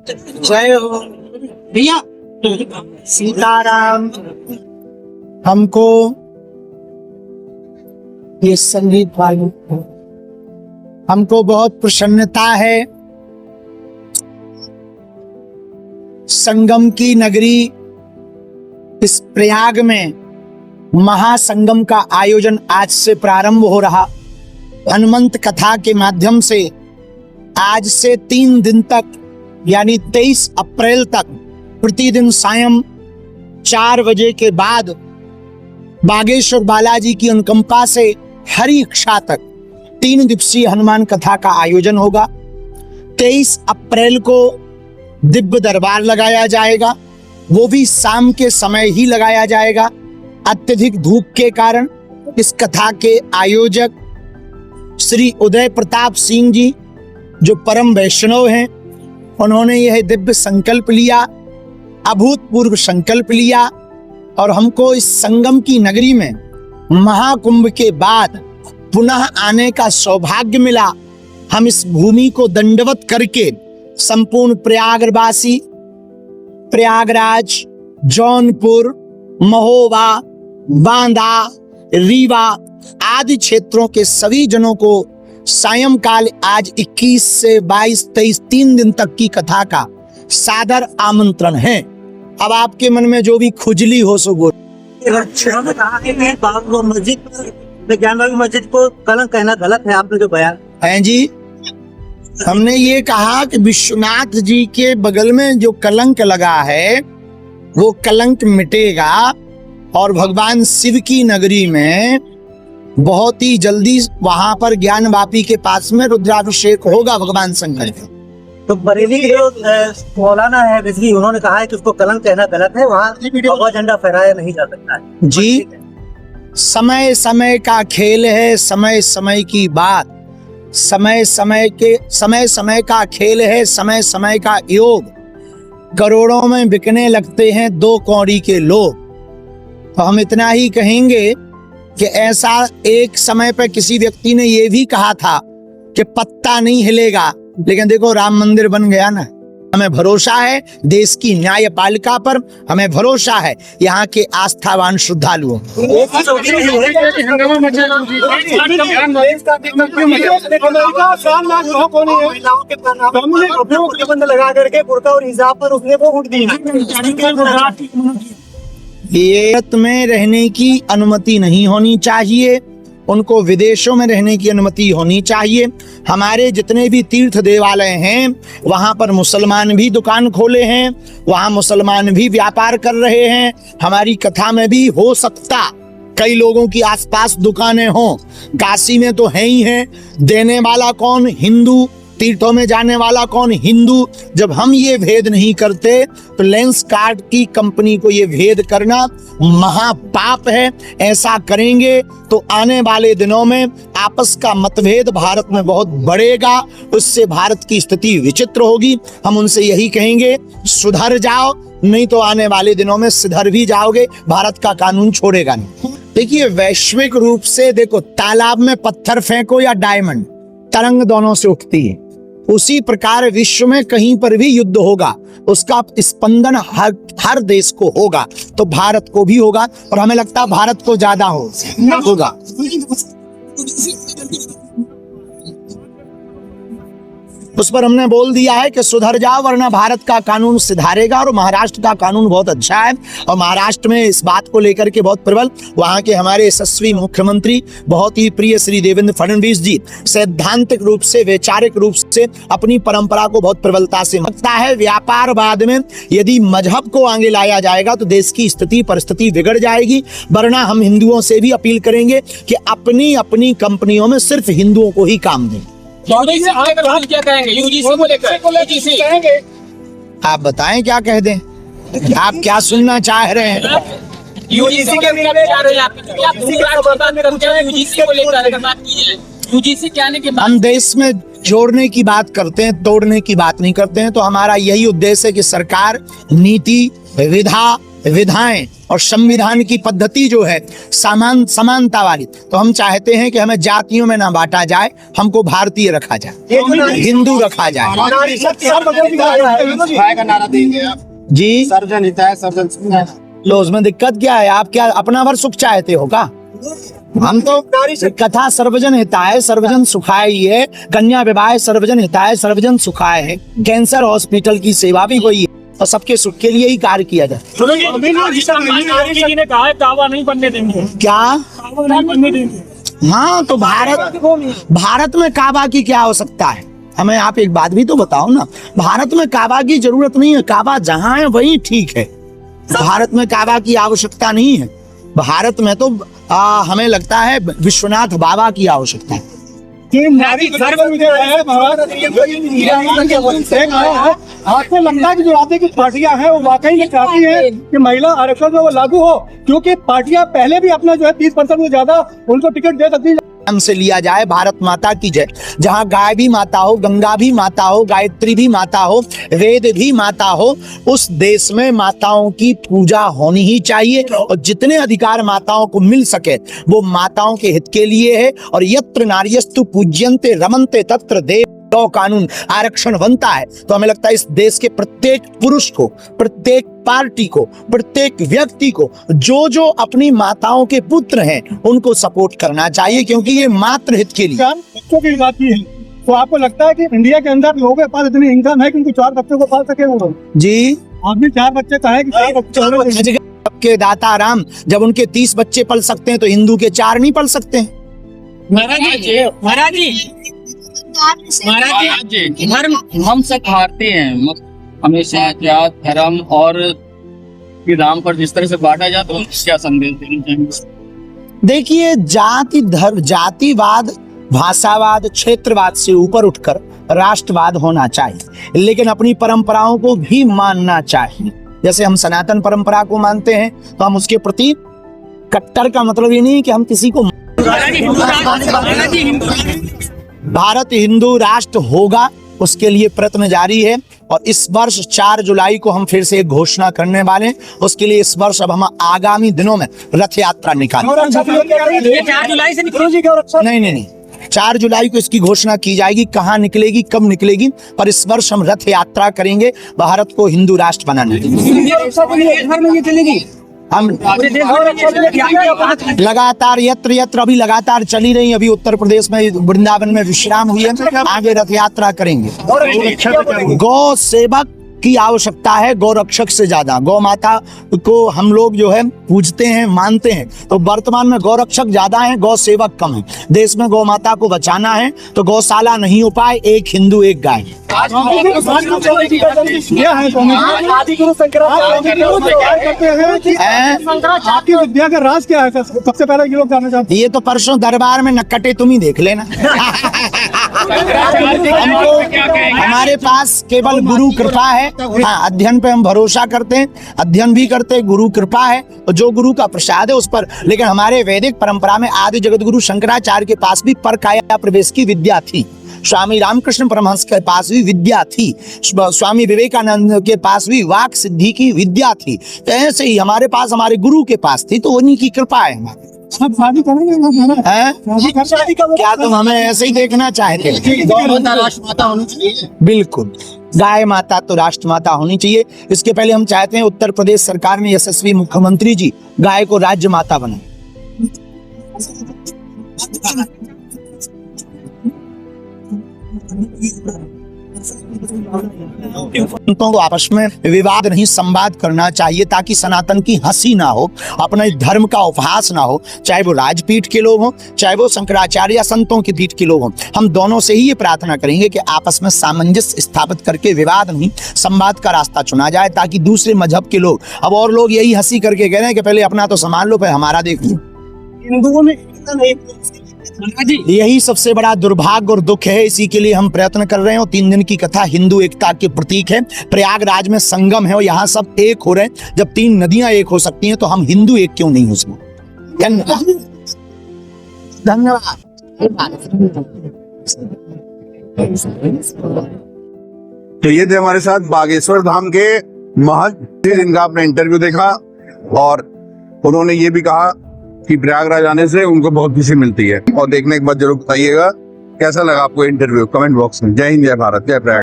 जय हो भैया। सीताराम। हमको ये संगीत वालों को हमको बहुत प्रसन्नता है। संगम की नगरी इस प्रयाग में महासंगम का आयोजन आज से प्रारंभ हो रहा। हनुमंत कथा के माध्यम से आज से 3 दिन तक यानी 23 अप्रैल तक प्रतिदिन सायं 4 बजे के बाद बागेश्वर बालाजी की अनुकंपा से हरि इच्छा तक 3 दिवसीय हनुमान कथा का आयोजन होगा। 23 अप्रैल को दिव्य दरबार लगाया जाएगा, वो भी शाम के समय ही लगाया जाएगा। अत्यधिक धूप के कारण इस कथा के आयोजक श्री उदय प्रताप सिंह जी, जो परम वैष्णव हैं, उन्होंने यह दिव्य संकल्प लिया, अभूतपूर्व संकल्प लिया और हमको इस संगम की नगरी में महाकुंभ के बाद पुनः आने का सौभाग्य मिला। हम इस भूमि को दंडवत करके संपूर्ण प्रयागवासी, प्रयागराज, जौनपुर, महोबा, बांदा, रीवा आदि क्षेत्रों के सभी जनों को सायंकाल आज 21 से 22, 23 3 दिन तक की कथा का सादर आमंत्रण है। अब आपके मन में जो भी खुजली हो सो बोल। मस्जिद को कलंक कहना गलत है, आपने जो बयान है जी। हमने ये कहा कि विश्वनाथ जी के बगल में जो कलंक लगा है वो कलंक मिटेगा और भगवान शिव की नगरी में बहुत ही जल्दी वहां पर ज्ञान वापी के पास में रुद्राभिषेक होगा भगवान शंकर का। तो बरेली के जो मौलाना है रिजवी, उन्होंने कहा है कि उसको कलंक कहना गलत है, वहाँ झंडा फहराया नहीं जा सकता है जी। समय समय का खेल है, समय समय की बात, समय समय का खेल है, समय समय का योग। करोड़ों में बिकने लगते हैं 2 कौड़ी के लोग। तो हम इतना ही कहेंगे कि ऐसा एक समय पर किसी व्यक्ति ने यह भी कहा था कि पत्ता नहीं हिलेगा, लेकिन देखो राम मंदिर बन गया ना। हमें भरोसा है देश की न्यायपालिका पर, हमें भरोसा है यहाँ के आस्थावान श्रद्धालुओं। लगा करके बुर्का और हिजाब पर उसने वो उठ दी। ये में रहने की अनुमति नहीं होनी चाहिए, उनको विदेशों में रहने की अनुमति होनी चाहिए। हमारे जितने भी तीर्थ देवालय हैं वहां पर मुसलमान भी दुकान खोले हैं, वहां मुसलमान भी व्यापार कर रहे हैं। हमारी कथा में भी हो सकता कई लोगों की आसपास दुकानें हों। काशी में तो है ही है, देने वाला कौन? हिंदू। तीर्थों में जाने वाला कौन? हिंदू। जब हम ये भेद नहीं करते तो लेंस कार्ड की कंपनी को ये भेद करना महापाप है। ऐसा करेंगे तो आने वाले दिनों में आपस का मतभेद भारत में बहुत बढ़ेगा, उससे भारत की स्थिति विचित्र होगी। हम उनसे यही कहेंगे सुधर जाओ, नहीं तो आने वाले दिनों में सिधर भी जाओगे, भारत का कानून छोड़ेगा नहीं। देखिए वैश्विक रूप से देखो, तालाब में पत्थर फेंको या डायमंड, तरंग दोनों से उठती है। उसी प्रकार विश्व में कहीं पर भी युद्ध होगा, उसका स्पंदन हर देश को होगा, तो भारत को भी होगा। और हमें लगता है भारत को ज्यादा होगा। उस पर हमने बोल दिया है कि सुधर जाओ वरना भारत का कानून सुधारेगा। और महाराष्ट्र का कानून बहुत अच्छा है और महाराष्ट्र में इस बात को लेकर के बहुत प्रबल, वहां के हमारे यशस्वी मुख्यमंत्री बहुत ही प्रिय श्री देवेंद्र फडणवीस जी सैद्धांतिक रूप से, वैचारिक रूप से अपनी परंपरा को बहुत प्रबलता से मानता है। व्यापारवाद में यदि मजहब को आगे लाया जाएगा तो देश की स्थिति परिस्थिति बिगड़ जाएगी। वरना हम हिंदुओं से भी अपील करेंगे कि अपनी अपनी कंपनियों में सिर्फ हिंदुओं को ही काम दें। क्या कहेंगे यूजीसी को लेकर? आप बताएं क्या कह दें, आप क्या सुनना चाह रहे हैं? यूजीसी के यूजीसी के आने के बाद हम देश में जोड़ने की बात करते हैं, तोड़ने की बात नहीं करते हैं। तो हमारा यही उद्देश्य है कि सरकार नीति, विधा, विधाएं और संविधान की पद्धति जो है समानता वाली, तो हम चाहते हैं कि हमें जातियों में ना बांटा जाए, हमको भारतीय रखा जाए, हिंदू रखा जाए। का नारा देंगे आप, जी सर्वजन हिताय सर्वजन सुखाय। लो, उसमें दिक्कत क्या है? आप क्या अपना भर सुख चाहते हो का? हम तो कथा सर्वजन हिताय सर्वजन सुखाय ही है, कन्या विवाह सर्वजन हिताय सर्वजन सुखाय है, कैंसर हॉस्पिटल की सेवा भी वही है और सबके सुख के लिए ही कार्य किया जाए। जी ने कहा है काबा नहीं बनने देंगे, क्या? काबा नहीं बनने देंगे। हाँ, तो भारत में काबा की क्या आवश्यकता है? हमें आप एक बात भी तो बताओ ना, भारत में काबा की जरूरत नहीं है, काबा जहाँ है वही ठीक है। भारत में काबा की आवश्यकता नहीं है, भारत में तो हमें लगता है विश्वनाथ बाबा की आवश्यकता है। आपको लगता है कि जो राज्य की पार्टियां हैं वो वाकई में चाहती हैं कि महिला आरक्षण जो वो लागू हो, क्योंकि पार्टियां पहले भी अपना जो है 30% से ज्यादा उनको टिकट दे सकती है। से लिया जाए भारत माता की जय, जहाँ गाय भी माता हो, गंगा भी माता हो, गायत्री भी माता हो, वेद भी माता हो, उस देश में माताओं की पूजा होनी ही चाहिए और जितने अधिकार माताओं को मिल सके वो माताओं के हित के लिए है। और यत्र नार्यस्तु पूज्यन्ते रमन्ते तत्र देव कानून आरक्षण बनता है, तो हमें लगता है इस देश के प्रत्येक पुरुष को, प्रत्येक पार्टी को, प्रत्येक व्यक्ति को जो जो अपनी माताओं के पुत्र हैं उनको सपोर्ट करना चाहिए, क्योंकि ये मातृ हित के लिए। बच्चों की बात की है तो आपको लगता है कि इंडिया के अंदर लोगों के पास इतनी इनकम है कि उनको 4 बच्चों को पाल सके वो? जी, आपने 4 बच्चे कहा है कि 4 बच्चे के दाता राम जब उनके 30 बच्चे पल सकते हैं तो हिंदू के 4 नहीं पल सकते हैं? महाराज जी धर्म हम सब भारतीय हैं, हमेशा जात धर्म और विधान पर जिस तरह से बांटा जाता है क्या संदेश देना चाहेंगे? देखिए, जाति धर्म, जातिवाद, भाषावाद, क्षेत्रवाद से ऊपर उठकर राष्ट्रवाद होना चाहिए, लेकिन अपनी परंपराओं को भी मानना चाहिए। जैसे हम सनातन परंपरा को मानते हैं तो हम उसके प्रति कट्टर का मतलब ये नहीं कि हम किसी को। भारत हिंदू राष्ट्र होगा, उसके लिए प्रयत्न जारी है और इस वर्ष 4 जुलाई को हम फिर से एक घोषणा करने वाले हैं। उसके लिए इस वर्ष अब हम आगामी दिनों में रथ यात्रा निकालेंगे। 4 जुलाई से नहीं, 4 जुलाई को इसकी घोषणा की जाएगी, कहाँ निकलेगी, कब निकलेगी, पर इस वर्ष हम रथ यात्रा करेंगे भारत को हिंदू राष्ट्र बनाने के लिए। हम लगातार यत्र यत्र अभी लगातार चली रही, अभी उत्तर प्रदेश में वृंदावन में विश्राम हुई है, आगे रथ यात्रा करेंगे। गौ सेवक की आवश्यकता है, गौ रक्षक से ज्यादा। गौ माता को हम लोग जो है पूजते हैं, मानते हैं, तो वर्तमान में गौ रक्षक ज्यादा है, गौ सेवक कम है। देश में गौ माता को बचाना है तो गौशाला नहीं हो पाए, एक हिंदू एक गाय। आपकी विद्या का राज क्या है? सबसे पहले ये लोग जानना चाहते हैं। ये तो परसों दरबार में नक्कटे तुम ही देख लेना। हमारे पास केवल गुरु कृपा है। हाँ, अध्ययन पे हम भरोसा करते हैं, अध्ययन भी करते हैं, गुरु कृपा है और जो गुरु का प्रसाद है उस पर। लेकिन हमारे वैदिक परंपरा में आदि जगत गुरु शंकराचार्य के पास भी परकाया प्रवेश की विद्या थी, स्वामी रामकृष्ण परमहंस के पास भी विद्या थी, स्वामी विवेकानंद के पास भी वाक सिद्धि की विद्या थी। तो ऐसे ही हमारे पास, हमारे गुरु के पास थी, तो उन्हीं की कृपा है हमारे। सब शादी करेंगे क्या तुम हमें ऐसे ही देखना चाहते हो? राष्ट्रमाता होनी चाहिए। बिल्कुल, गाय माता तो राष्ट्रमाता होनी चाहिए। इसके पहले हम चाहते हैं उत्तर प्रदेश सरकार में यशस्वी मुख्यमंत्री जी गाय को राज्य माता बनाए। संतों को आपस में विवाद नहीं, संवाद करना चाहिए ताकि सनातन की हंसी ना हो, अपने धर्म का उपहास ना हो, चाहे वो राजपीठ के लोग हों, चाहे वो शंकराचार्य या संतों की पीठ के लोग हों। हम दोनों से ही ये प्रार्थना करेंगे कि आपस में सामंजस्य स्थापित करके विवाद नहीं, संवाद का रास्ता चुना जाए, ताकि दूसरे मजहब के लोग, अब और लोग यही हंसी करके कह रहे हैं कि पहले अपना तो संभाल लो, फिर हमारा देख लो। हिंदुओं में यही सबसे बड़ा दुर्भाग्य और दुख है। इसी के लिए हम प्रयत्न कर रहे हैं। 3 दिन की कथा हिंदू एकता के प्रतीक है। प्रयागराज में संगम है और यहाँ सब एक हो रहे हैं। जब 3 नदियां एक हो सकती हैं तो हम हिंदू एक क्यों नहीं हो सकते? धन्यवाद। तो ये थे हमारे साथ बागेश्वर धाम के महंत, जिनका आपने इंटरव्यू देखा। और उन्होंने ये भी कहा कि प्रयागराज आने से उनको बहुत खुशी मिलती है। और देखने के बाद जरूर बताइएगा कैसा लगा आपको इंटरव्यू, कमेंट बॉक्स में। जय हिंद, जय भारत, जय प्रयाग।